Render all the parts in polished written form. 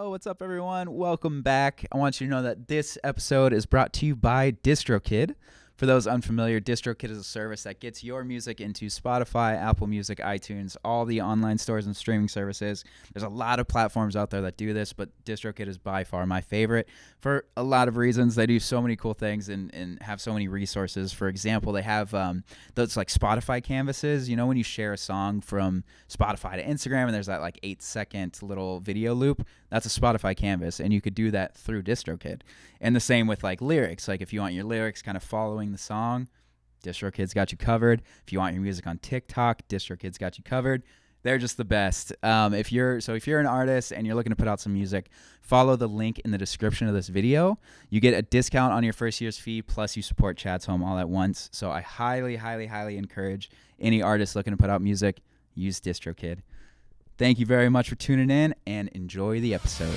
Yo, what's up, everyone? Welcome back. I want you to know that this episode is brought to you by DistroKid. For those unfamiliar, DistroKid is a service that gets your music into Spotify, Apple Music, iTunes, all the online stores and streaming services. There's a lot of platforms out there that do this, but DistroKid is by far my favorite for a lot of reasons. They do so many cool things and have so many resources. For example, they have those like Spotify canvases. You know when you share a song from Spotify to Instagram and there's that like 8-second little video loop? That's a Spotify canvas, and you could do that through DistroKid. And the same with like lyrics. Like if you want your lyrics kind of following the song, DistroKid's got you covered. If you want your music on TikTok, DistroKid's got you covered. They're just the best. If you're an artist and you're looking to put out some music, follow the link in the description of this video. You get a discount on your first year's fee, plus you support Chad's Home all at once. So I highly, highly, highly encourage any artist looking to put out music, use DistroKid. Thank you very much for tuning in, and enjoy the episode.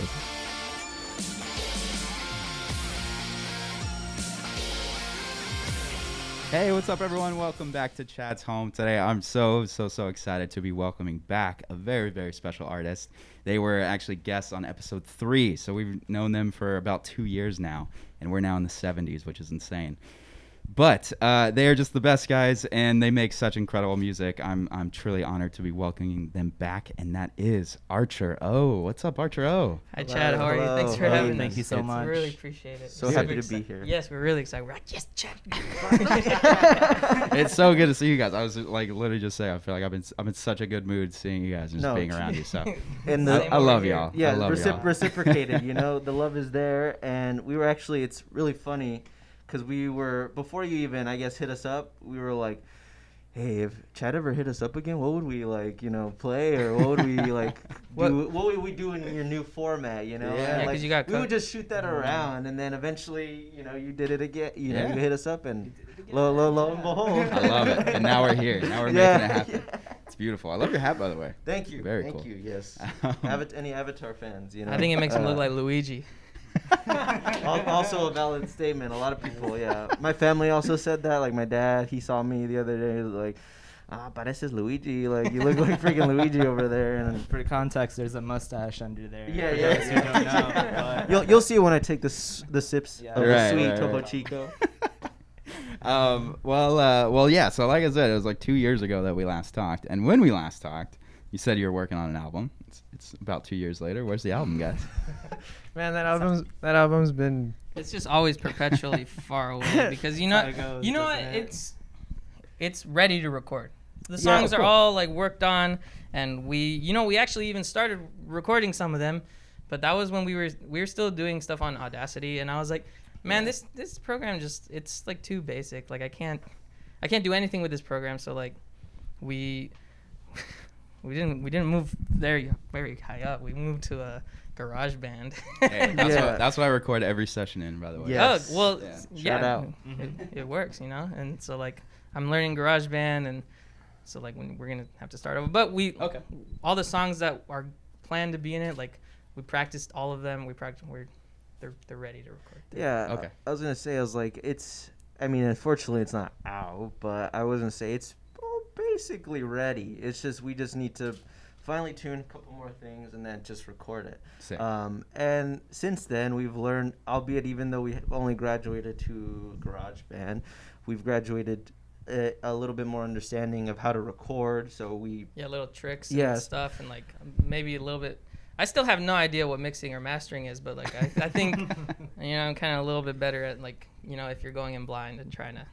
Hey, what's up, everyone? Welcome back to Chad's Home. Today, I'm so excited to be welcoming back a very, very special artist. They were actually guests on episode 3, so we've known them for about 2 years now, and we're now in the 70s, which is insane. But they are just the best guys, and they make such incredible music. I'm truly honored to be welcoming them back, and that is Archer O. What's up, Archer O? Hi, Chad. How are you? Thanks for having us. Thank you so much. Really appreciate it. So happy to be here. Yes, we're really excited. We're like, yes, Chad. It's so good to see you guys. I was like literally just saying, I feel like I'm in such a good mood seeing you guys and just being around you. So and I love y'all. Yeah, I love y'all. Reciprocated. You know, the love is there, and we were actually. It's really funny. Because we were, before you even, I guess, hit us up, we were like, hey, if Chad ever hit us up again, what would we, like, play? Or what would we, like, do? What would we do in your new format, you know? Yeah, because like, you got we would just shoot that around, and then eventually, you did it again. You hit us up, and lo and behold. I love it. And now we're here. Now we're making it happen. Yeah. It's beautiful. I love your hat, by the way. Thank you. Very cool. Thank you, yes. Any Avatar fans, I think it makes him look like Luigi. Also a valid statement. A lot of people, my family also said that. Like my dad, he saw me the other day, like, pareces Luigi. Like you look like freaking Luigi over there. And for context, there's a mustache under there. Yeah. You don't know, you'll see when I take the sips of the sweet Topo Chico. Well, yeah. So like I said, it was like 2 years ago that we last talked, and when we last talked, you said you were working on an album. It's about 2 years later. Where's the album, guys? Man, that album's been. It's just always perpetually far away because you know what? It's ready to record. The songs are all like worked on, and we actually even started recording some of them, but that was when we were still doing stuff on Audacity, and I was like, man, this program it's like too basic. Like I can't do anything with this program, so like we didn't move there very high up. We moved to a garage band. Hey, that's what I record every session in, by the way. Yes. Oh, well, Shout out. It works, and so like I'm learning garage band, and so like when we're gonna have to start over, but all the songs that are planned to be in it, like we practiced all of them. They're ready to record. Yeah. Okay. I was gonna say, unfortunately it's not out, but I was gonna say it's basically ready. It's just we just need to finally tune a couple more things and then just record it. And since then we've learned, albeit even though we only graduated to GarageBand, we've graduated a little bit more understanding of how to record. So little tricks and stuff, and like maybe a little bit. I still have no idea what mixing or mastering is, but like I think I'm kind of a little bit better at like if you're going in blind and trying to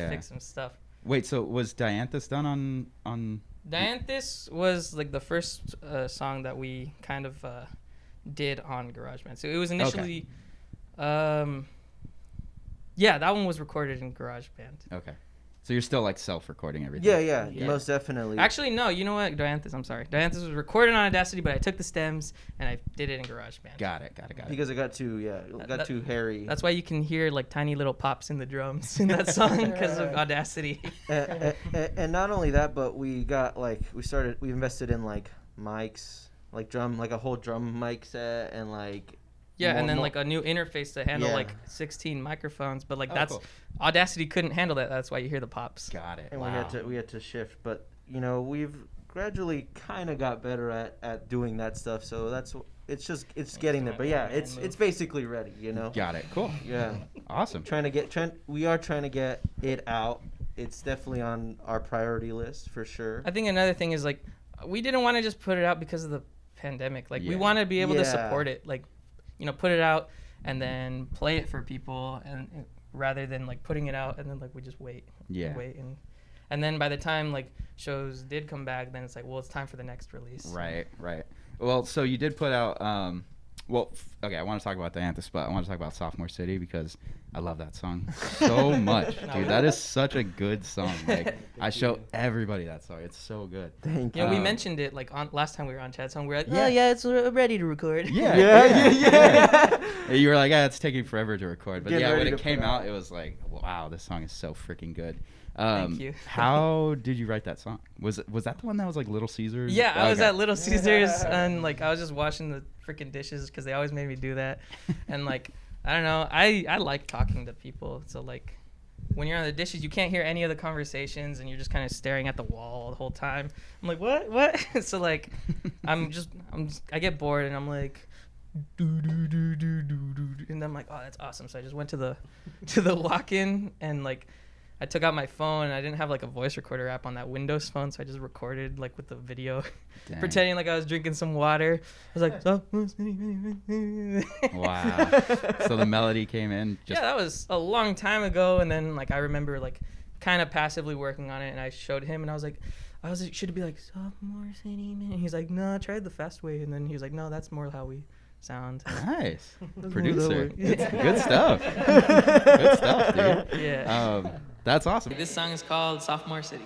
fix some stuff. Wait, so was Dianthus done on? Dianthus was like the first song that we kind of did on GarageBand. So it was initially, that one was recorded in GarageBand. Okay. So you're still like self-recording everything? Yeah, most definitely. Actually, no. You know what? Dianthus was recorded on Audacity, but I took the stems and I did it in GarageBand. Got it. Because it got too hairy. That's why you can hear like tiny little pops in the drums in that song because of Audacity. And not only that, but we invested in like mics, like a whole drum mic set, and like. Yeah, and then like a new interface to handle like 16 microphones, but like cool. Audacity couldn't handle that. That's why you hear the pops. Got it. And we had to shift, but we've gradually kind of got better at doing that stuff. So that's it's getting there. But yeah, it's basically ready. You know. Got it. Cool. Yeah. Awesome. We are trying to get it out. It's definitely on our priority list for sure. I think another thing is like we didn't want to just put it out because of the pandemic. Like we want to be able to support it. Like, you know, put it out and then play it for people, and rather than like putting it out and then like we just wait. And then by the time like shows did come back, then it's like, well, it's time for the next release. Right. Well, so you did put out okay, I want to talk about Dianthus, but I want to talk about Sophomore City because I love that song so much, dude. That is such a good song. Like, I show everybody that song. It's so good. Thank you. Yeah, we mentioned it like on last time we were on Chad's Home. We were like, oh yeah, it's ready to record. Yeah. You were like, it's taking forever to record, but Getting when ready it to came put out, it was like, wow, this song is so freaking good. Thank you. How did you write that song? Was that the one that was like Little Caesars? Yeah, I was at Little Caesars and like I was just washing the freaking dishes because they always made me do that, and like I don't know, I like talking to people, so like when you're on the dishes you can't hear any of the conversations and you're just kind of staring at the wall the whole time. I'm like what? So like I get bored and I'm like do do do do do do, and I'm like, oh, that's awesome. So I just went to the lock-in and like I took out my phone and I didn't have like a voice recorder app on that Windows phone, so I just recorded like with the video, pretending like I was drinking some water. I was like, wow. So the melody came in. Yeah, that was a long time ago, and then like I remember like kind of passively working on it, and I showed him, and I was like, should it be like Sophomore City, man? And he's like, no, try the fast way, and then he was like, no, that's more how we sound. Nice. Producer. Good stuff. Good stuff, dude. Yeah. That's awesome. This song is called Sophomore City.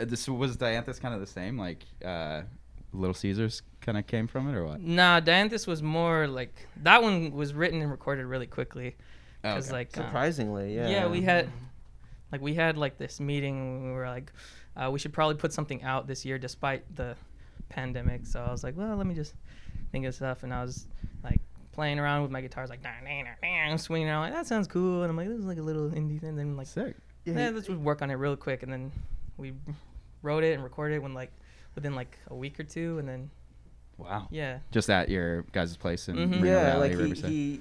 This was Dianthus kind of the same, like Little Caesars kind of came from it, or what? Nah, Dianthus was more like that one was written and recorded really quickly. Cause like surprisingly, yeah. Yeah, we had like this meeting when we were like, we should probably put something out this year despite the pandemic. So I was like, well, let me just think of stuff, and I was like playing around with my guitars, like swinging around, like that sounds cool, and I'm like, this is like a little indie thing. And then like, sick. Yeah, let's just work on it real quick, and then we wrote it and recorded it within like a week or two, and then. Wow. Yeah. Just at your guys' place in Reno yeah, Valley, like Riverside.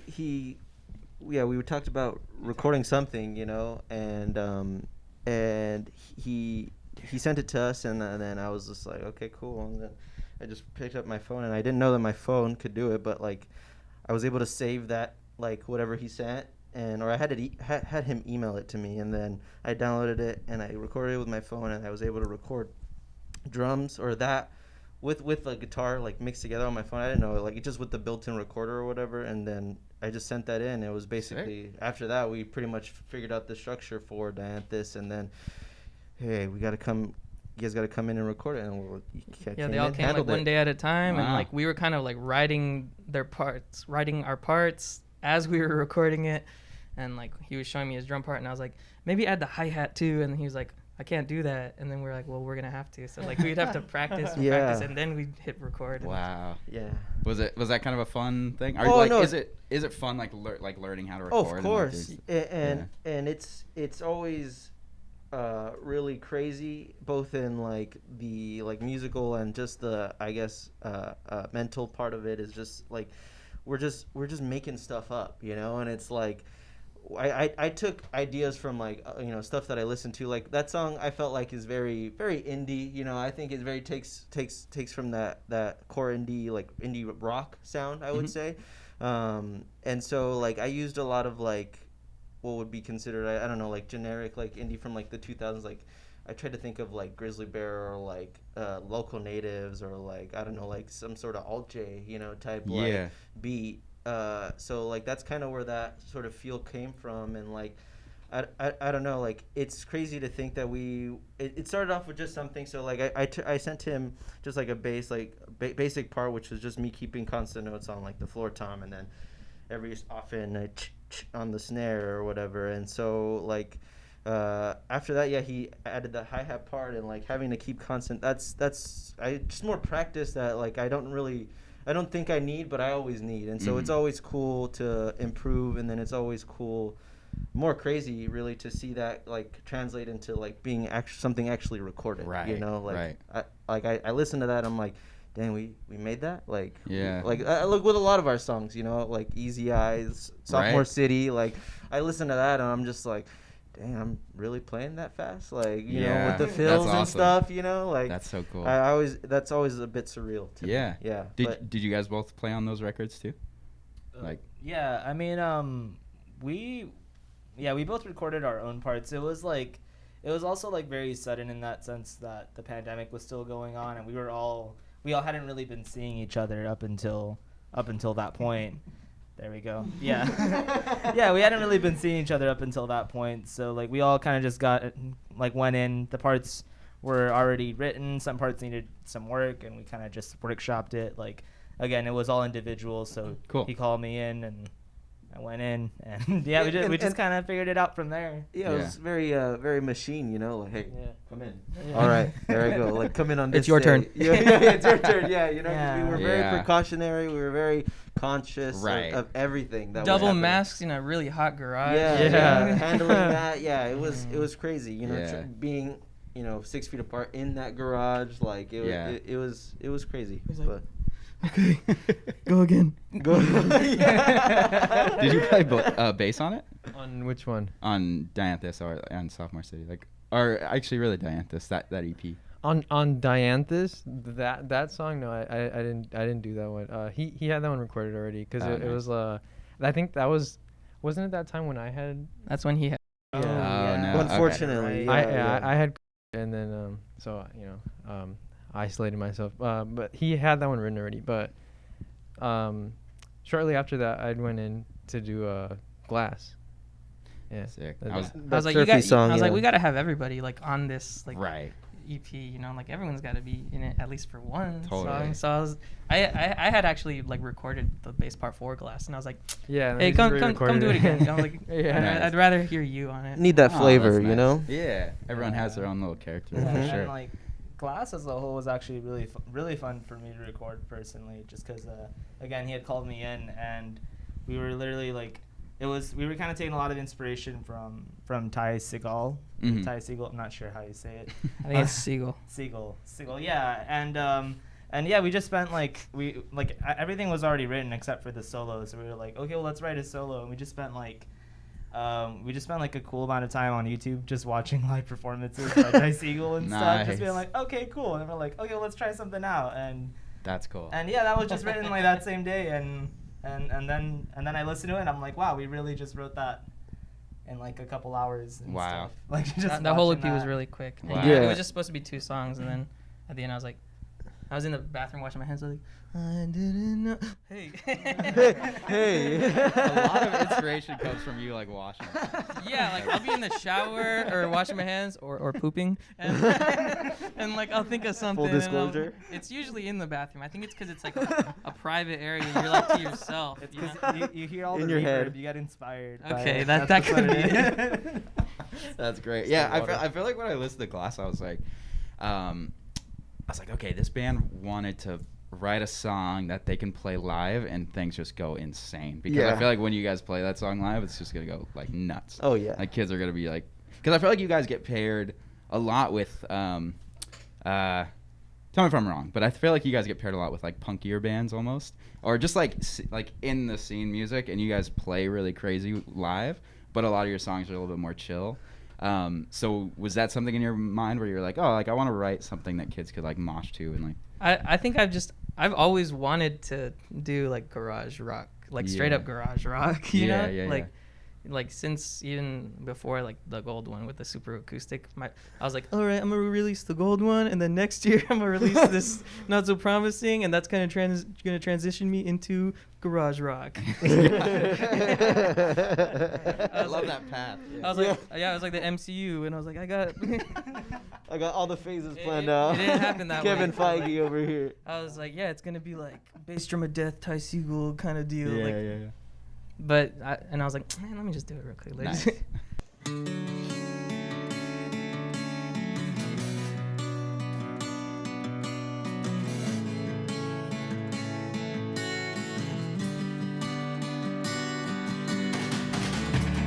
we talked about recording something, you know, and he sent it to us, and then I was just like, okay, cool. And then I just picked up my phone, and I didn't know that my phone could do it, but like I was able to save that, like whatever he sent, or I had had him email it to me, and then I downloaded it and I recorded it with my phone, and I was able to record drums or that with a guitar like mixed together on my phone. I didn't know, like, just with the built-in recorder or whatever, and then I just sent that in. It was basically after that we pretty much figured out the structure for Dianthus, and then hey, you guys got to come in and record it, and they all came like one day at a time. Wow. And like we were kind of like writing our parts as we were recording it, and like he was showing me his drum part, and I was like, maybe add the hi-hat too, and he was like, I can't do that. And then we're like, well, we're gonna have to. So like we'd have to practice, and then we'd hit record. Wow. Yeah. Was that kind of a fun thing? No. Is it fun like learning how to record? Oh, of course. And it's always really crazy, both in like the like musical and just the, I guess, mental part of it is just like we're just making stuff up, you know, and it's like I took ideas from like stuff that I listened to, like that song I felt like is very very indie, you know. I think it very takes from that core indie, like indie rock sound, I would say, and so like I used a lot of like what would be considered, I don't know, like generic like indie from like the 2000s. Like I tried to think of like Grizzly Bear or like Local Natives or like, I don't know, like some sort of alt J, you know, type like beat. So like that's kind of where that sort of feel came from, and like I don't know, like it's crazy to think that it started off with just something. So like I sent him just like a basic part, which was just me keeping constant notes on like the floor tom, and then every often on the snare or whatever. And so like after that, he added the hi-hat part, and like having to keep constant, that's just more practice that like I don't think I need, but I always need. And so it's always cool to improve, and then it's always cool, more crazy really, to see that like translate into like being something actually recorded, you know, like I listen to that, I'm like, dang, we made that, like, like I look with a lot of our songs, you know, like Easy Eyes, Sophomore City, like I listen to that and I'm just like, dang, I'm really playing that fast, like, you know, with the fills and stuff, you know, like that's so cool. That's always a bit surreal to me. Yeah. Did you guys both play on those records too? Yeah, I mean, we both recorded our own parts. It was also like very sudden in that sense that the pandemic was still going on, and we all hadn't really been seeing each other up until that point. There we go. Yeah. Yeah, we hadn't really been seeing each other up until that point. So like we all kind of just went in. The parts were already written. Some parts needed some work, and we kind of just workshopped it. Like, again, it was all individual. So cool. He called me in, and I went in, and we just kind of figured it out from there. Yeah, it was very very machine, you know, like, hey, come in. All right, there I go. Like, come in on this. It's your turn. Yeah, it's your turn. Yeah, you know, 'cause we were very precautionary. We were very conscious of everything that double was masks in a really hot garage. Yeah. Handling that. Yeah, it was crazy. You know, being 6 feet apart in that garage, like it was crazy. But okay, go again. Go. Did you play bass on it? On which one? On Dianthus or on Sophomore City, or actually really Dianthus, that EP. On Dianthus, that song, no, I didn't do that one. He had that one recorded already, because it was I think that wasn't it that time when I had. That's when he had. Yeah. Oh no. Unfortunately, I had, and then isolated myself. But he had that one written already. But shortly after that, I went in to do Glass. Yeah. Sick. I was like, we got to have everybody like on this, like. Right. EP, you know, like everyone's got to be in it at least for one Totally. song. So I had actually like recorded the bass part for Glass, and I was like, Yeah. hey, come do it again. I was like, Yeah. I'd rather hear you on it. Need that flavor, that's you nice. know? Yeah. Everyone has their own little character Yeah, for and sure. like Glass as a whole was actually really fun for me to record personally, just because again he had called me in and we were literally like we were kind of taking a lot of inspiration from Ty Segall. Mhm. Ty Segall, I'm not sure how you say it. I think it's Siegel. Segall, yeah, and yeah, we just spent everything was already written except for the solos. So we were like, okay, well let's write a solo, and we just spent like a cool amount of time on YouTube just watching live performances by Ty Segall and stuff, just being like, okay, cool, and then we're like, okay, well, let's try something out, and That's cool. and yeah, that was just written like that same day, and then I listened to it and I'm like, wow, we really just wrote that in like a couple hours and Wow. stuff. Like just The whole EP watching was that. really quick. Wow. Yeah. It Yeah. was just supposed to be 2 songs, and then at the end I was like, I was in the bathroom washing my hands. I was like, I didn't know. Hey. Hey. A lot of inspiration comes from you like washing. Yeah, like I'll be in the shower or washing my hands or pooping, and like I'll think of something. Full and disclosure. it's usually in the bathroom. I think it's because it's like a private area. And you're like to yourself. It's You know? because you hear all In the your reverb, head. you get inspired. by Okay, it. that That's could what be it is. That's great. Yeah, water. I feel like when I listened to Glass, I was like, okay, this band wanted to write a song that they can play live and things just go insane. Because I Yeah. feel like when you guys play that song live, it's just gonna go like nuts. Oh yeah. Like kids are gonna be like, because I feel like you guys get paired a lot with, tell me if I'm wrong, but I feel like you guys get paired a lot with like punkier bands almost, or just like in the scene music, and you guys play really crazy live, but a lot of your songs are a little bit more chill. So was that something in your mind where you're like, oh, like I want to write something that kids could like mosh to and like? I think I've always wanted to do like garage rock, like straight Yeah. up garage rock, you know? Yeah. Like since even before like the gold one with the super acoustic, I was like, all right, I'm gonna release the gold one, and then next year I'm gonna release this not so promising, and that's gonna transition me into garage rock. I love that path. I was like, I was like the MCU, and I was like, I got. I got all the phases It- planned it- out. it didn't happen that Kevin way. Feige over here. I was like, yeah, it's gonna be like bass drum of death, Ty Segall kind of deal. Yeah, like, yeah. But I was like, man, let me just do it real quick. Like, Nice.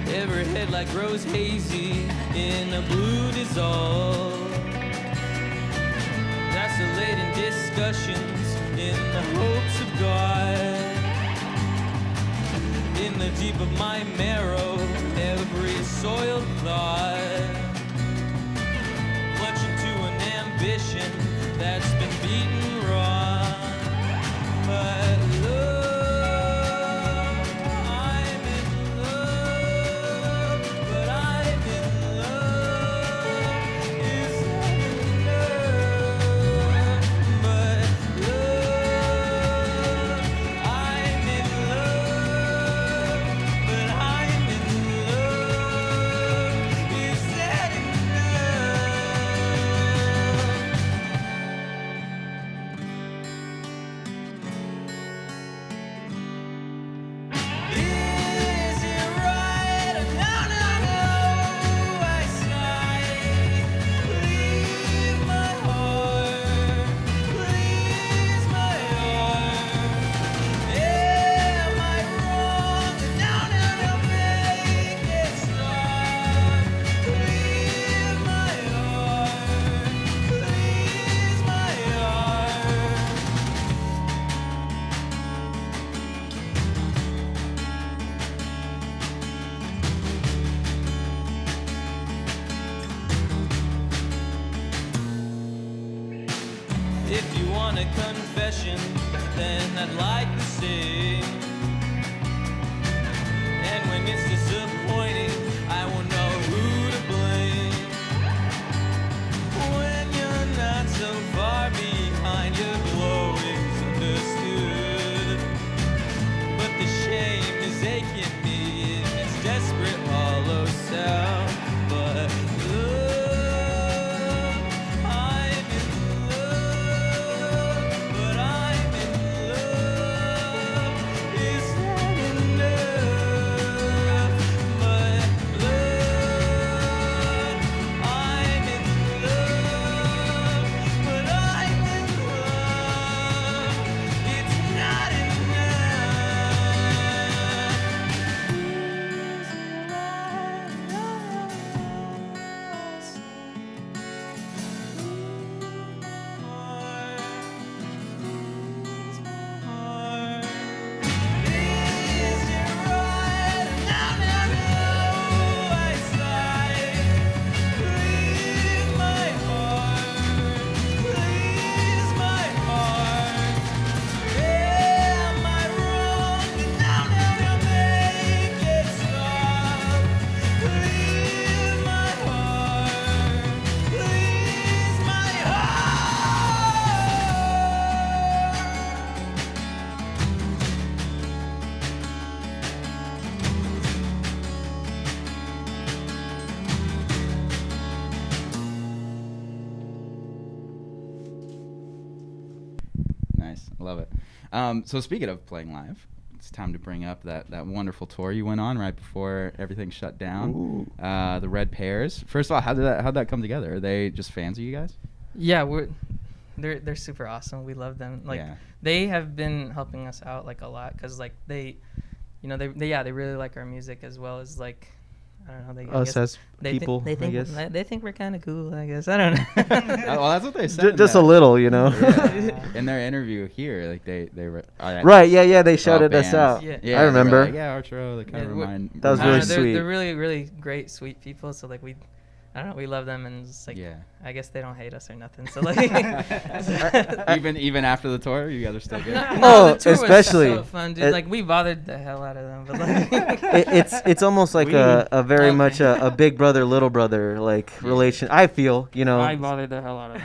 Every headlight grows hazy in a blue dissolve. Vacillating discussions in the hopes of God. In the deep of my marrow, every soiled thought. Clutching to an ambition that's been beaten raw. But love, I'm in love. But I'm in love. Is that enough? But love, I'm in love. But I'm in love. Is that Is it right? No, I sigh. Leave my heart, please my heart. Am I wrong? No, make it stop. Leave my heart, please my heart. If you want a confession, then I'd like to sing. And when it's disappointing, I won't know who to blame. When you're not so far behind, your glow is understood. But the shame is aching me in its desperate hollow sound. But love, I So speaking of playing live, it's time to bring up that wonderful tour you went on right before everything shut down. The Red Pears. First of all, how'd that come together? Are they just fans of you guys? Yeah, they're super awesome. We love them. Like they have been helping us out like a lot because like they really like our music as well as like I don't know. Us as people, they think, I guess. They think we're kind of cool. I guess I don't know. Well, that's what they said. Just a little, you know. Yeah. In their interview here, like they were right. Yeah. They shouted us out. Yeah. I remember. Like, Arturo. They kind of remind. That was really sweet. They're really, really great, sweet people. So like I don't know, we love them, and it's like I guess they don't hate us or nothing. So like even after the tour, you guys are still good. The tour especially was so fun, dude. Like we bothered the hell out of them, but like it's almost like a very much a big brother little brother like relation. I feel, you know. I bothered the hell out of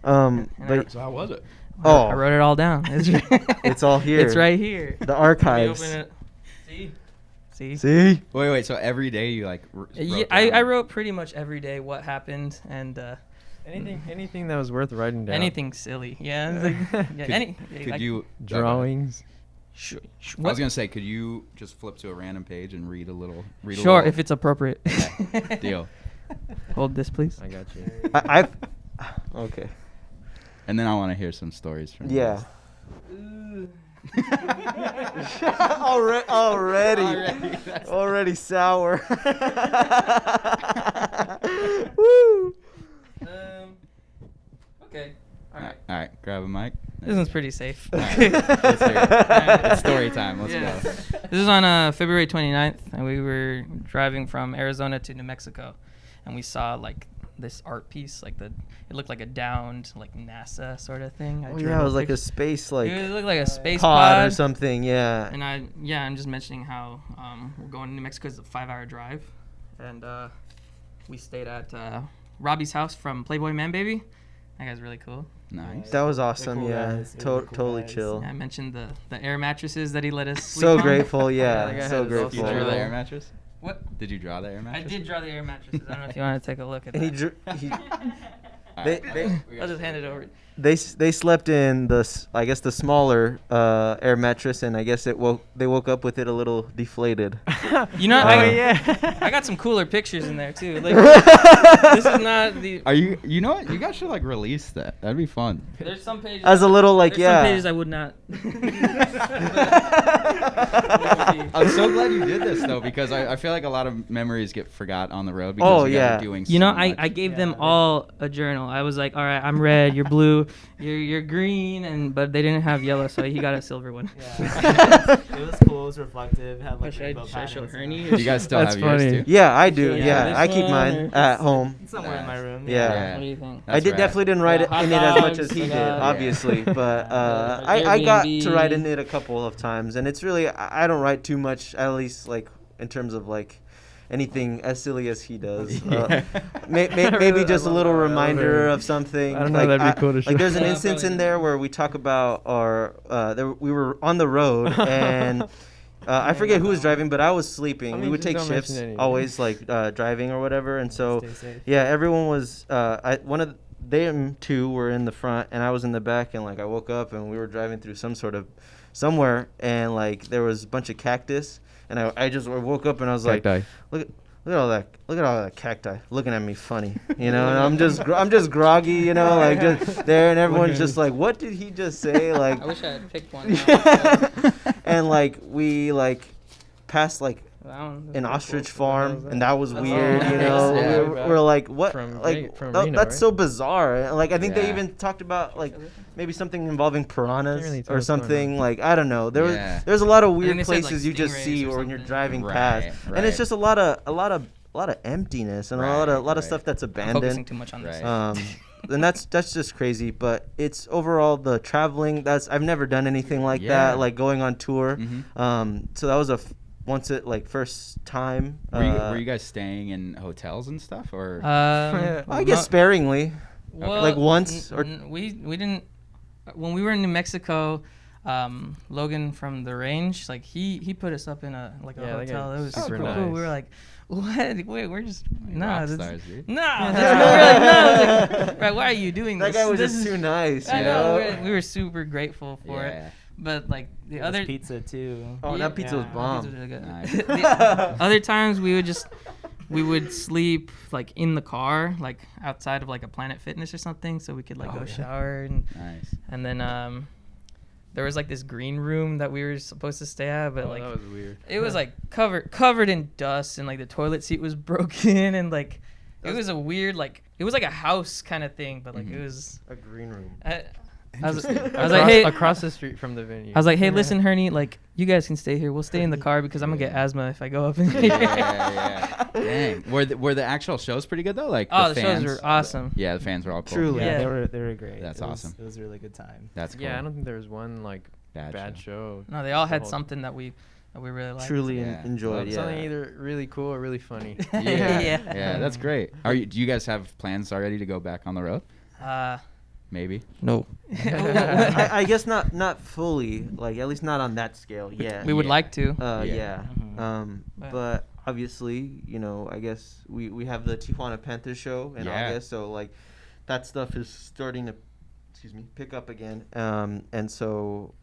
them. But So how was it? I wrote it all down. It's all here. It's right here. The archives. See? Wait. So every day you like? I wrote pretty much every day what happened and anything that was worth writing down. anything silly. Could you drawings? I was gonna say, could you just flip to a random page and read a little? Sure, if it's appropriate. Okay. Deal. Hold this, please. I got you. I've okay. And then I want to hear some stories from you Yeah. guys. Already sour. Woo. Okay. All right. Grab a mic. This one's pretty safe. All right, let's hear it. It's story time. Let's go. This is on February 29th, and we were driving from Arizona to New Mexico, and we saw like this art piece, like it looked like a downed like NASA sort of thing. Oh yeah, it was like a space like it looked like a space pod or something. Yeah. And I'm just mentioning how we're going to New Mexico. It's a 5-hour drive, and we stayed at Robbie's house from Playboy Man Baby. That guy's really cool. Nice. That was awesome. Cool Yeah. guys. Totally guys. chill. Yeah, I mentioned the air mattresses that he let us sleep So on. grateful. Yeah. Like I So had grateful. You drew the air mattress? What? Did you draw the air I mattress? did draw the air mattresses. I don't know if you want to take a look at And that. they I'll just hand it over. they slept in the smaller air mattress, and I guess they woke up with it a little deflated. You know, yeah. I got some cooler pictures in there too. Like, this is not the. Are you? You know what? You guys should like release that. That'd be fun. There's some pages. As a little like there's some yeah. pages I would not. I'm so glad you did this though, because I feel like a lot of memories get forgot on the road because you guys are doing You know, so much. I gave them all a journal. I was like, all right, I'm red, you're blue, you're green, but they didn't have yellow, so he got a silver one. Yeah. It was cool. It was reflective. Had like Should rainbow I show patterns. Ernie? Do you guys still That's have yours funny. too? Yeah, I do. Yeah, Yeah, this I keep one mine or- at home. Somewhere in my room. Yeah. What do you think? I did rad. definitely didn't write it Hot in it as much dogs, as he did, yeah. obviously, but I got to Airbnb. write in it a couple of times, and it's really I don't write too much, at least like in terms of like anything as silly as he does. Maybe just a little reminder of something. I don't know, that'd be cool to show. Like there's an Yeah, instance in probably. there where we talk about we were on the road and. I forget who was driving, but I was sleeping. I mean, we would just take don't shifts, mention anything. always like driving or whatever, and so Stay safe. yeah, everyone was. Them two were in the front, and I was in the back, and like I woke up and we were driving through somewhere, and like there was a bunch of cactus, and I just woke up and I was like, look at all that cacti looking at me funny, you know, and I'm just groggy, you know, like just there, and everyone's just like, what did he just say, like, I wish I had picked one. Out, and like we like passed like so I don't- an ostrich farm, and that was That's weird, all you nice. know. Yeah. We're like, what? From Like, Re- from tha- Reno, that's right? so bizarre. And, like, I think they Yeah. even talked about like maybe something involving piranhas really tell or what's going something. on. Like, I don't know. Yeah. There's a lot of think weird they said, like, places you just stingrays see or when you're something. driving Right, past, and right. it's just a lot of emptiness and a lot of Right. stuff that's I'm focusing abandoned. too much on this. Right. And that's just crazy. But it's overall the traveling. I've never done anything like Yeah. that, like going on tour. Mhm. So that was first time. Were you guys staying in hotels and stuff, or? I guess sparingly. Well, Like once or- we didn't when we were in New Mexico. Logan from the range, like he put us up in a Yeah, that hotel. It guy's was super super cool. nice. We were like, what? Wait, we're just Rock that's, stars, dude. no. That's, we're like, right, why are you doing That this? guy was This just is- too nice, I you know. know? We were super grateful for it, Yeah. but like the It was other pizza too. Oh, Yeah. that pizza was Yeah. bomb. Pizza was really good. Nice. The other times we would sleep like in the car, like outside of like a Planet Fitness or something, so we could like Oh, go yeah. shower Nice. and then there was like this green room that we were supposed to stay at, but like that was weird. it was like covered in dust, and like the toilet seat was broken, and like it was a weird, like it was like a house kind of thing, but like it was A green room. I was like, Across, hey, across the street from the venue. I was like, hey, listen, Herney, like you guys can stay here. We'll stay in the car because I'm gonna get Yeah. asthma if I go up in Yeah, here. yeah. Dang. Were the actual shows pretty good though? Like Oh, the shows fans, were awesome. Yeah, the fans were all cool. Truly. Yeah, Yeah. they were great. That's It was- awesome. It was a really good time. That's cool. Yeah, I don't think there was one like Bad bad show. show. No, they all had Well, something that we really liked. Truly Yeah. enjoyed, yeah. Something either really cool or really funny. Yeah, Yeah. yeah, that's great. Do you guys have plans already to go back on the road? Maybe. No. I guess not fully, like at least not on that scale yet. We would Yeah. like to. Yeah. Yeah. Mhm. But obviously, you know, I guess we have the Tijuana Panthers show in Yeah. August, so like that stuff is starting to, pick up again. And so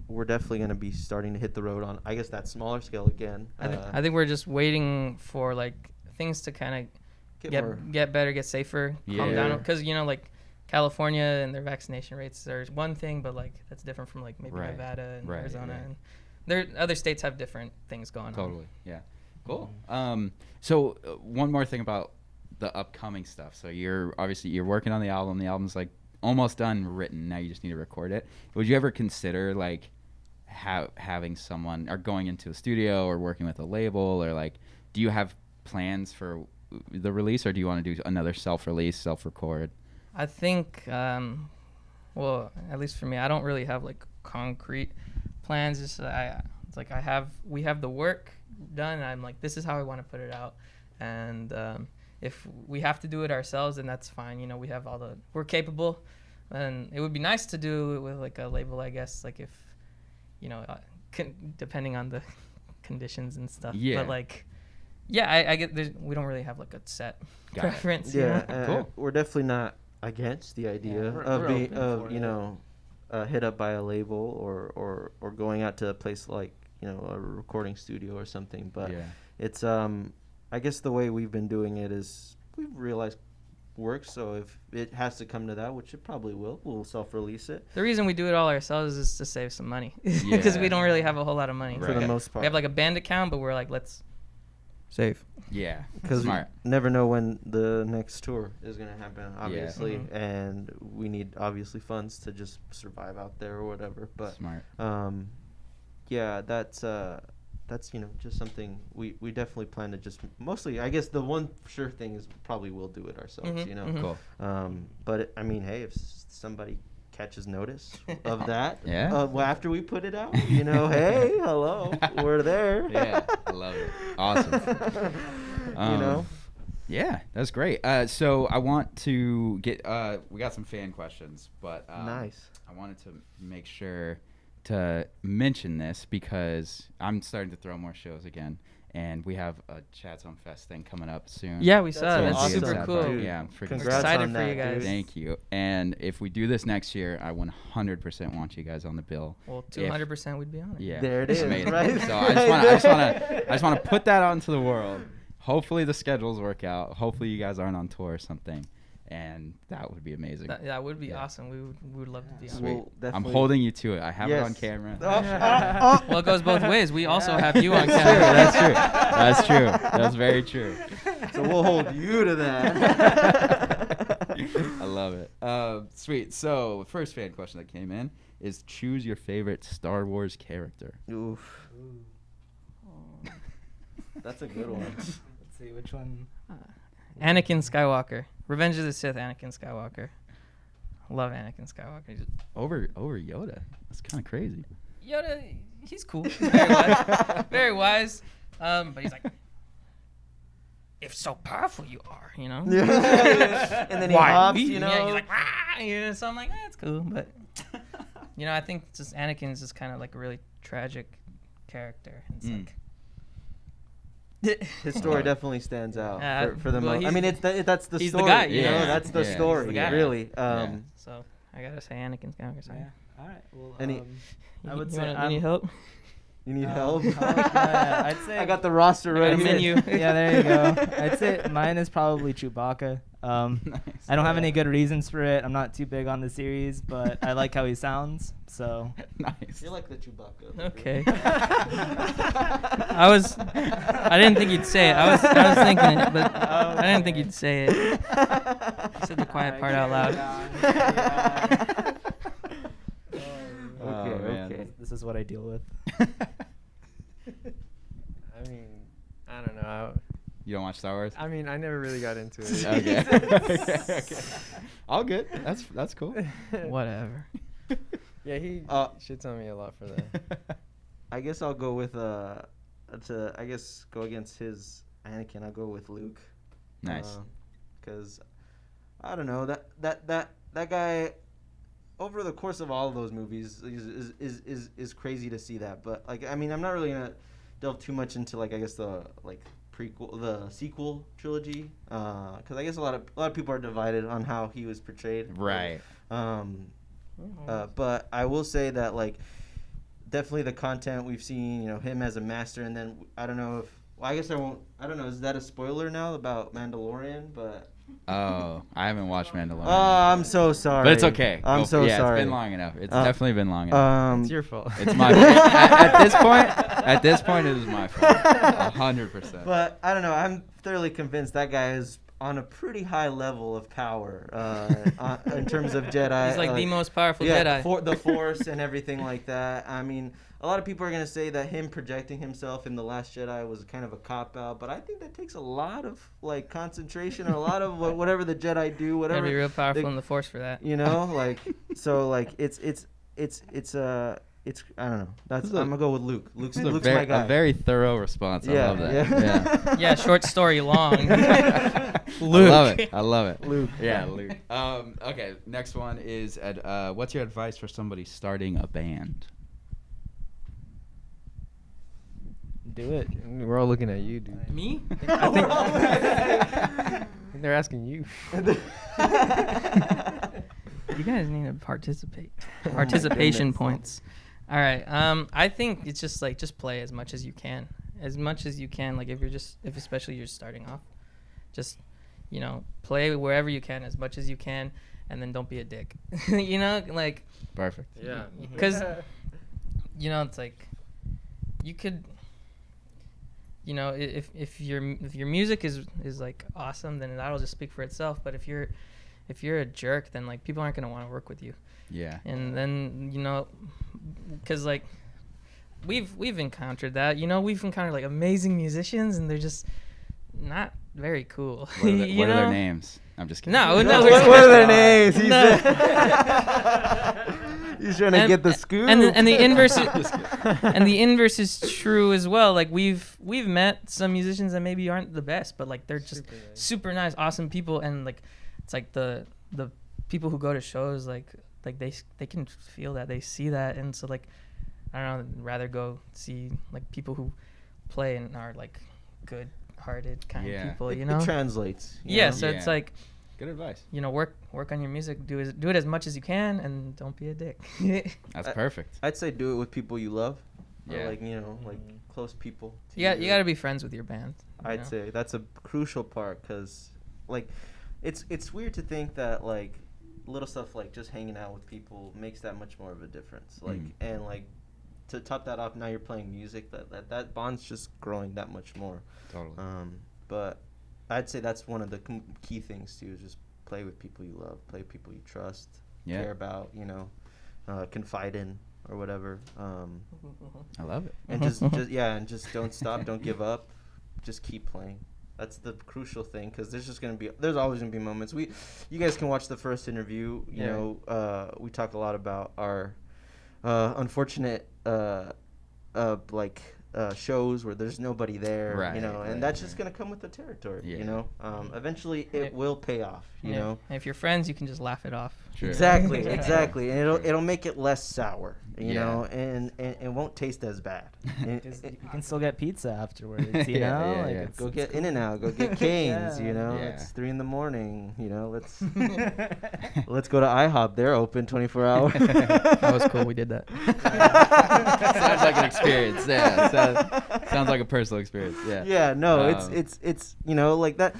we're definitely gonna be starting to hit the road on, I guess, that smaller scale again. I think we're just waiting for like things to kind of get better, get safer, calm Yeah. down. Because you know, like California and their vaccination rates are one thing, but like that's different from like maybe Right. Nevada and Right, Arizona, yeah. and there other states have different things going on. Totally. Yeah. Cool. So one more thing about the upcoming stuff. So you're working on the album. The album's like almost done written. Now you just need to record it. Would you ever consider like having someone or going into a studio or working with a label, or like do you have plans for the release, or do you want to do another self-release, self-record? I think, well, at least for me, I don't really have like concrete plans. Just it's like we have the work done, and I'm like, this is how I want to put it out, and if we have to do it ourselves, then that's fine. You know, we're capable, and it would be nice to do it with like a label, I guess. Like if, you know, depending on the conditions and stuff. Yeah. But like, yeah, I get. We don't really have like a set Got it. preference. you Yeah, know? Cool. we're definitely not against the idea we're of being open for you it. know hit up by a label or going out to a place like, you know, a recording studio or something. But Yeah. it's I guess the way we've been doing it is we've realized works. So if it has to come to that, which it probably will, we'll self-release it The reason we do it all ourselves is to save some money, because we don't really have a whole lot of money. for the Right. most part. We have like a band account, but we're like, let's save. Yeah. Because Smart. we never know when the next tour is going to happen, obviously. And we need, obviously, funds to just survive out there or whatever. But, Smart. yeah, that's you know, just something we definitely plan to just mostly, I guess the one sure thing is probably we'll do it ourselves, you know. Cool. But, I mean, hey, if somebody catches notice of that Yeah. well, after we put it out, you know, hey, hello, we're there. Yeah. I love it. Awesome. You know? Yeah, that's great. So I want to get we got some fan questions, but Nice. I wanted to make sure to mention this because I'm starting to throw more shows again, and we have a Chad's Home Fest thing coming up soon. Yeah, we saw. so That's awesome. super Sad cool. part. Dude, Yeah, I'm freaking congrats excited on for that, you guys. dude. Thank you. And if we do this next year, I 100% want you guys on the bill. Well, 200% we'd be on it. Yeah, There it it's is, amazing. right? So I just want to put that out into the world. Hopefully the schedules work out. Hopefully you guys aren't on tour or something, and that would be amazing. That would be Yeah. awesome. We would love to be on Sweet. it. We'll I'm definitely- holding you to it. I have it on Yes. camera. Well, it goes both ways. We also have you on That's camera. true. That's true. That's very true. So we'll hold you to that. I love it. Sweet. So first fan question that came in is choose your favorite Star Wars character. Oof. That's a good one. Let's see which one. Anakin Skywalker. Revenge of the Sith, Anakin Skywalker. Love Anakin Skywalker. Over Yoda. That's kind of crazy. Yoda, he's cool. He's very wise. Very wise. But he's like, if so powerful you are, you know? And then he Why hops, me? you know. Yeah, he's like, ah, you know, so I'm like, it's cool. But I think just Anakin's just kind of like a really tragic character. It's like his story definitely stands out for the well, most. I mean, that's the he's story. the guy, you know, yeah. that's the Yeah. story, He's the guy. really. So I gotta say Anakin's Skywalker. So. Yeah. All right. Well, Any- I would you say you need help. You need help? yeah, I'd say I got the roster I got a ready. menu. Yeah, there you go. I'd say mine is probably Chewbacca. Nice. I don't have any good reasons for it. I'm not too big on the series, but I like how he sounds. So Nice. You're like the Chewbacca. Okay. I didn't think you'd say it. I was thinking it, but I didn't think you'd say it. You said the quiet part out loud. Okay. This is what I deal with. I mean, I don't know. You don't watch Star Wars? I mean, I never really got into it. Okay. All good. That's cool. Whatever. Yeah, he shits on me a lot for that. I guess I'll go with go against his Anakin. I'll go with Luke. Nice. Because I don't know that guy over the course of all of those movies is crazy to see that. But like, I mean, I'm not really gonna delve too much into like, I guess the sequel trilogy, because I guess a lot of people are divided on how he was portrayed. Right. But I will say that like definitely the content we've seen, him as a master, and then I don't know I don't know, is that a spoiler now about Mandalorian? But Oh, I haven't watched Mandalorian. oh, I'm so sorry. But it's okay. I'm so yeah, sorry. It's been long enough. It's definitely been long enough. It's your fault. It's my at this point it is my fault. 100%. But I don't know. I'm thoroughly convinced that guy is on a pretty high level of power in terms of Jedi. He's like the most powerful Jedi. The Force and everything like that. I mean, a lot of people are going to say that him projecting himself in The Last Jedi was kind of a cop-out, but I think that takes a lot of like concentration or a lot of whatever the Jedi do, whatever. Gotta be real powerful in the Force for that. So like it's I don't know. I'm gonna go with Luke. Luke's my guy. A very thorough response. I love that. Yeah. Yeah, short story long. Luke. I love it. Luke. Yeah, Luke. Okay, next one is what's your advice for somebody starting a band? Do it. We're all looking at you, dude. Me? I think they're asking you. You guys need to participate. Participation goodness. points. All right. I think it's just like play as much as you can. As much as you can. Like if especially you're starting off, just play wherever you can as much as you can, and then don't be a dick. Like. Perfect. Yeah. Because it's like you could. If your music is like awesome, then that'll just speak for itself. But if you're a jerk, then like people aren't gonna want to work with you. Yeah. And then because like we've encountered that. We've encountered like amazing musicians, and they're just not very cool. What are their names? I'm just kidding. No, What are their names? He's trying to get the scoop. And the inverse and the inverse is true as well. Like we've met some musicians that maybe aren't the best, but like they're just super nice, awesome people, and like it's like the people who go to shows like they can feel that, they see that, and so like I don't know, I'd rather go see like people who play and are like good hearted kind of people, It translates. So it's like good advice. Work on your music, do it as much as you can, and don't be a dick. That's perfect. I'd say do it with people you love. Yeah. Or like close people. You got to be friends with your band. I'd say that's a crucial part, because like it's weird to think that like little stuff like just hanging out with people makes that much more of a difference. Like and like to top that off, now you're playing music, that bond's just growing that much more. Totally. But I'd say that's one of the key things too, is just play with people you love, play with people you trust, care about, confide in or whatever. I love it. And just don't stop, don't give up, just keep playing. That's the crucial thing, because there's always gonna be moments. You guys can watch the first interview. We talk a lot about our unfortunate like shows where there's nobody there, Right, you know, right, and that's just gonna come with the territory, Yeah. you know. Eventually, it will pay off, you know. And if you're friends, you can just laugh it off. Sure. Exactly, Yeah. exactly, and it'll make it less sour, you Yeah. know, and it won't taste as bad. And- Because you can still get pizza afterwards, you Yeah, know? yeah, Like, yeah. it's- Go it's get cool. In-N-Out, go get Cane's, Yeah. you know. Yeah. It's 3 a.m, you know. Let's go to IHOP. They're open 24 hours. That was cool. We did that. Sounds like an experience. Yeah. Sounds like a personal experience. Yeah. Yeah, no, Um, it's you know, like that.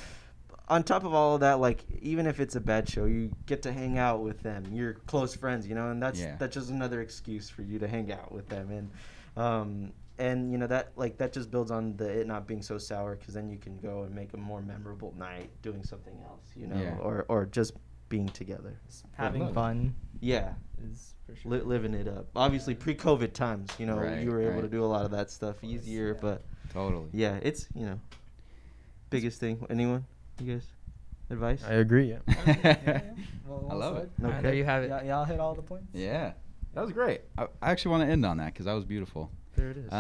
On top of all of that, like even if it's a bad show, you get to hang out with them. You're close friends, you know, and that's just another excuse for you to hang out with them. And you know that just builds on it not being so sour, because then you can go and make a more memorable night doing something else, you know, Yeah. or just being together. Having fun Yeah. is for sure. Living it up. Obviously, pre-COVID times, you know, Right, you were able right. to do a lot of that stuff easier, but Totally. yeah, it's, you know, biggest thing. Anyone? You guys? Advice? I agree. Yeah. Well, I love said. it. All right, there you have it. Y'all hit all the points. Yeah. That was great. I actually want to end on that because that was beautiful. There it is.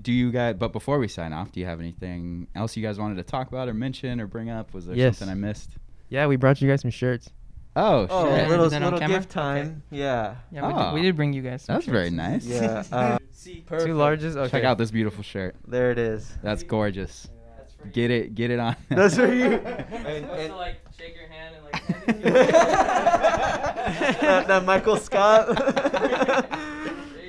Do you guys? But before we sign off, do you have anything else you guys wanted to talk about or mention or bring up? Was there Yes. something I missed? Yeah, we brought you guys some shirts. Oh, Oh, shit. Yeah. little Is that on camera? gift time. Yeah. Yeah, Ah. we did bring you guys. Some That's shirts. very nice. Yeah. Two larges. Okay. Check out this beautiful shirt. There it is. That's gorgeous. Get it on. That's for you. You're supposed to like shake your hand and like hand it to you. that Michael Scott.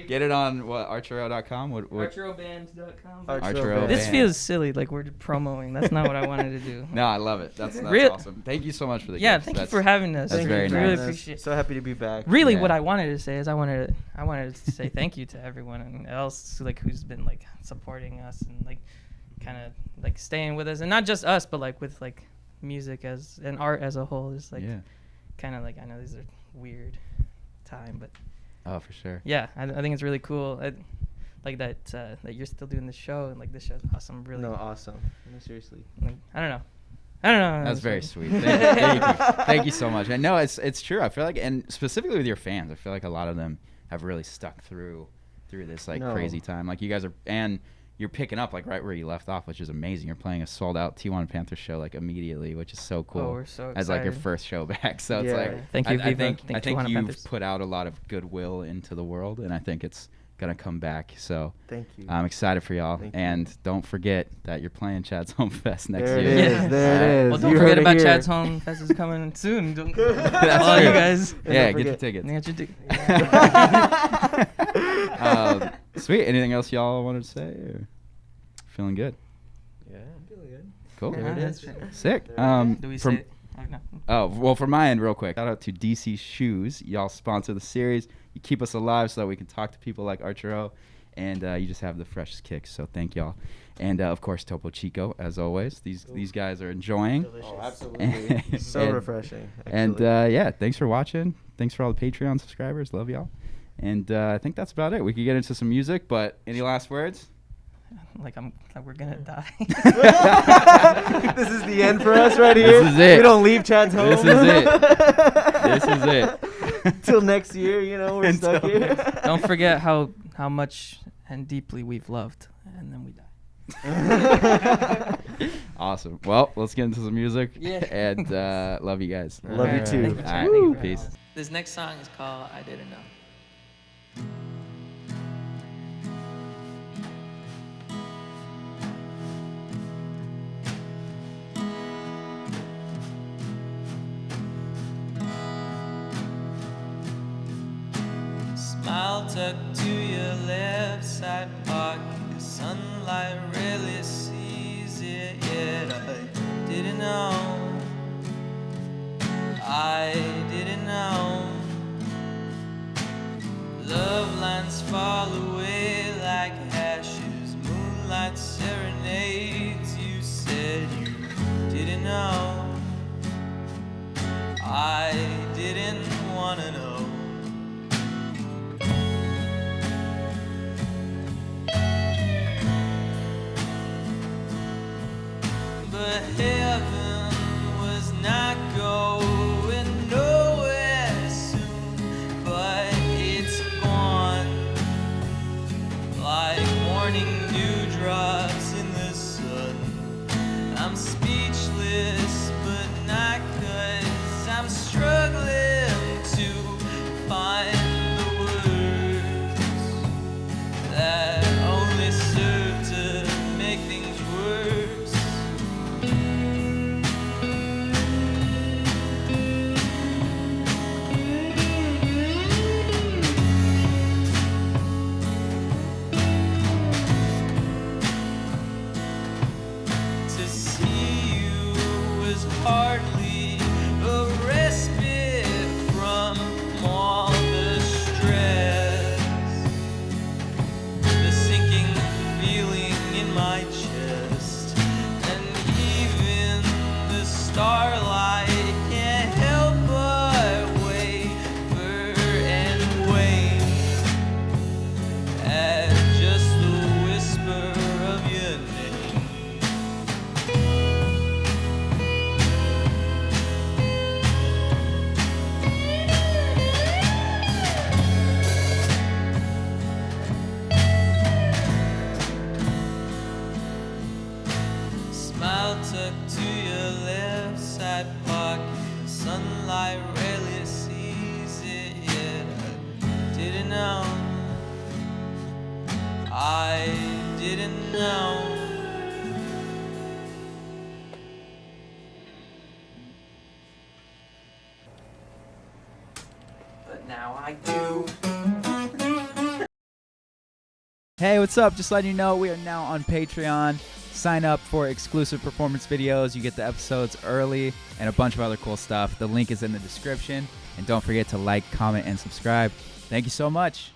Get it on what archero.com. What? Archeroband.com. Archero This band. feels silly, like we're promoting. That's not what I wanted to do. No, I love it. That's Real- awesome. Thank you so much for the Yeah, gifts. thank you That's- for having us. that's Thank very you for nice. Really having us. appreciate. So happy to be back. Really, Yeah. what I wanted to say is I wanted to say thank you to everyone and else like who's been like supporting us and like kind of like staying with us, and not just us, but like with like music as and art as a whole is like Yeah. kind of like, I know these are weird time, but Oh, for sure. yeah, I think it's really cool. Like that you're still doing this show, and like this show's awesome. Really, No, awesome. No, seriously. like, I don't know. That's It's very like- sweet. Thank you. Thank you so much. I know it's true. I feel like, and specifically with your fans, I feel like a lot of them have really stuck through this like No. crazy time. Like you guys are, and you're picking up like right where you left off, which is amazing. You're playing a sold out T1 Panthers show like immediately, which is so cool. Oh, we're so excited. as like your first show back. So it's Yeah. like Thank you, I Viva. think Thank I think Tijuana you've Panthers. put out a lot of goodwill into the world, and I think it's gonna come back. So Thank you. I'm excited for y'all. Thank you. And don't forget that you're playing Chad's Home Fest next There it year. is. Yeah. There it is. Well, don't You forget heard it about here. Chad's Home Fest is coming soon. Don't, That's all you true. guys. And Yeah, don't get your forget- tickets. Get your Sweet. Anything else y'all wanted to say? Or feeling good? Yeah. Cool. There it is. Sick. Do we say it? Oh, no. Oh, well, for my end, real quick, shout out to DC Shoes. Y'all sponsor the series. You keep us alive so that we can talk to people like Archero, and you just have the freshest kicks. So thank y'all. And, of course, Topo Chico, as always. These guys are enjoying. Oh, absolutely. So And- refreshing. And, actually. yeah, thanks for watching. Thanks for all the Patreon subscribers. Love y'all. And I think that's about it. We could get into some music, but any last words? Like we're gonna die. This is the end for us right here. This is it. We don't leave Chad's home. This is it. This is it. Till next year, you know, we're stuck Until here. Don't forget how much and deeply we've loved, and then we die. Awesome. Well, let's get into some music. Yeah. And love you guys. Love you too. Thank you, All Chad. right. Thank you for Peace. having us. This next song is called I Didn't Know. Smile tucked to your left side pocket. The sunlight rarely sees it yet. I didn't know. I didn't know. Love lines fall away like ashes. Moonlight serenades. You said you didn't know. I didn't wanna know. But heaven was not going nowhere soon, but it's gone. now. But now I do. Hey, what's up? Just letting you know we are now on Patreon. Sign up for exclusive performance videos. You get the episodes early and a bunch of other cool stuff. The link is in the description. And don't forget to like, comment, and subscribe. Thank you so much.